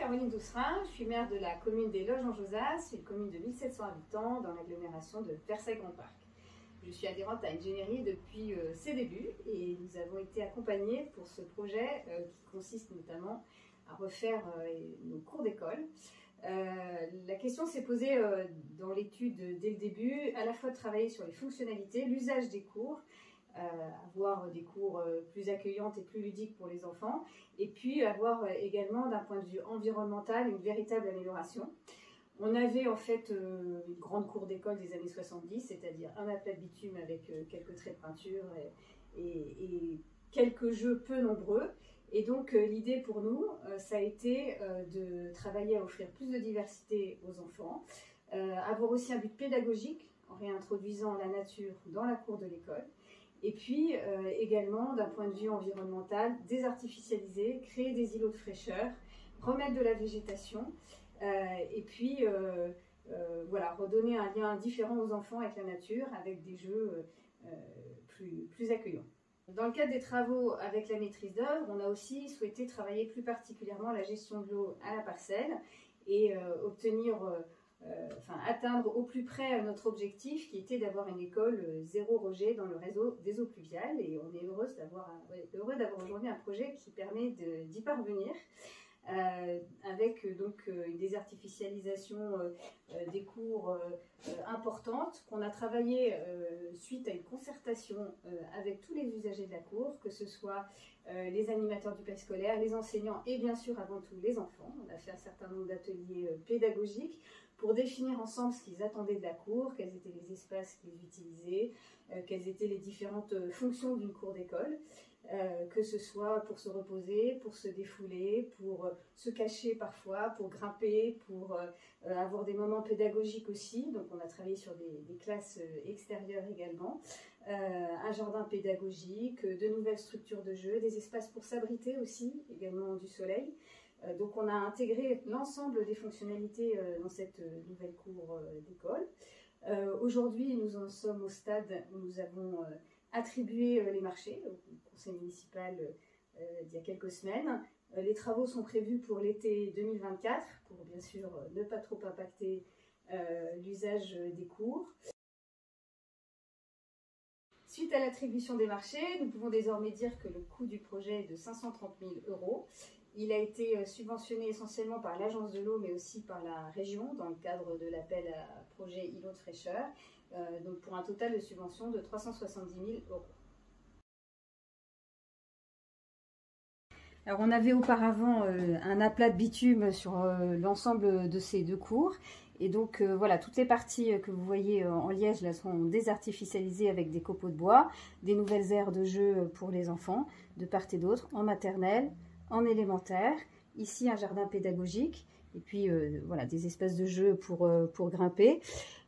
Caroline Doucerin, je suis maire de la commune des Loges-en-Josas, une commune de 1700 habitants dans l'agglomération de Versailles-Grand-Parc. Je suis adhérente à Ingénierie depuis ses débuts et nous avons été accompagnés pour ce projet qui consiste notamment à refaire nos cours d'école. La question s'est posée dans l'étude dès le début, à la fois de travailler sur les fonctionnalités, l'usage des cours, avoir des cours plus accueillantes et plus ludiques pour les enfants, et puis avoir également d'un point de vue environnemental une véritable amélioration. On avait en fait une grande cour d'école des années 70, c'est-à-dire un aplat de bitume avec quelques traits de peinture et quelques jeux peu nombreux. Et donc l'idée pour nous, ça a été de travailler à offrir plus de diversité aux enfants, avoir aussi un but pédagogique en réintroduisant la nature dans la cour de l'école. Et puis également, d'un point de vue environnemental, désartificialiser, créer des îlots de fraîcheur, remettre de la végétation, et puis voilà, redonner un lien différent aux enfants avec la nature, avec des jeux plus accueillants. Dans le cadre des travaux avec la maîtrise d'œuvre, on a aussi souhaité travailler plus particulièrement la gestion de l'eau à la parcelle et atteindre au plus près notre objectif qui était d'avoir une école zéro rejet dans le réseau des eaux pluviales, et on est heureux d'avoir aujourd'hui un projet qui permet d'y parvenir. Avec donc une désartificialisation des cours importante qu'on a travaillé suite à une concertation avec tous les usagers de la cour, que ce soit les animateurs du périscolaire, les enseignants et bien sûr avant tout les enfants. On a fait un certain nombre d'ateliers pédagogiques pour définir ensemble ce qu'ils attendaient de la cour, quels étaient les espaces qu'ils utilisaient, quelles étaient les différentes fonctions d'une cour d'école. Que ce soit pour se reposer, pour se défouler, pour se cacher parfois, pour grimper, pour avoir des moments pédagogiques aussi. Donc on a travaillé sur des classes extérieures également, un jardin pédagogique, de nouvelles structures de jeu, des espaces pour s'abriter aussi, également du soleil. Donc on a intégré l'ensemble des fonctionnalités dans cette nouvelle cour d'école. Aujourd'hui, nous en sommes au stade où nous avons attribué les marchés au conseil municipal il y a quelques semaines. Les travaux sont prévus pour l'été 2024 pour bien sûr ne pas trop impacter l'usage des cours. Suite à l'attribution des marchés, nous pouvons désormais dire que le coût du projet est de 530 000 €. Il a été subventionné essentiellement par l'Agence de l'eau, mais aussi par la région, dans le cadre de l'appel à projet îlot de fraîcheur, donc pour un total de subvention de 370 000 €. Alors on avait auparavant un aplat de bitume sur l'ensemble de ces deux cours. Et donc voilà, toutes les parties que vous voyez en liège là sont désartificialisées avec des copeaux de bois, des nouvelles aires de jeu pour les enfants de part et d'autre, en maternelle, en élémentaire, ici un jardin pédagogique, et puis voilà, des espaces de jeu pour grimper,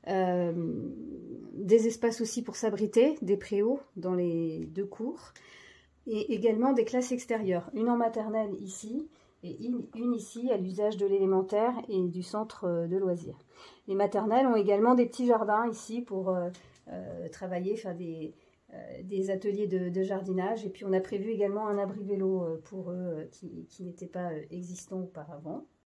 des espaces aussi pour s'abriter, des préaux dans les deux cours, et également des classes extérieures, une en maternelle ici, et une ici à l'usage de l'élémentaire et du centre de loisirs. Les maternelles ont également des petits jardins ici pour travailler, faire des ateliers de jardinage, et puis on a prévu également un abri vélo pour eux qui n'était pas existant auparavant.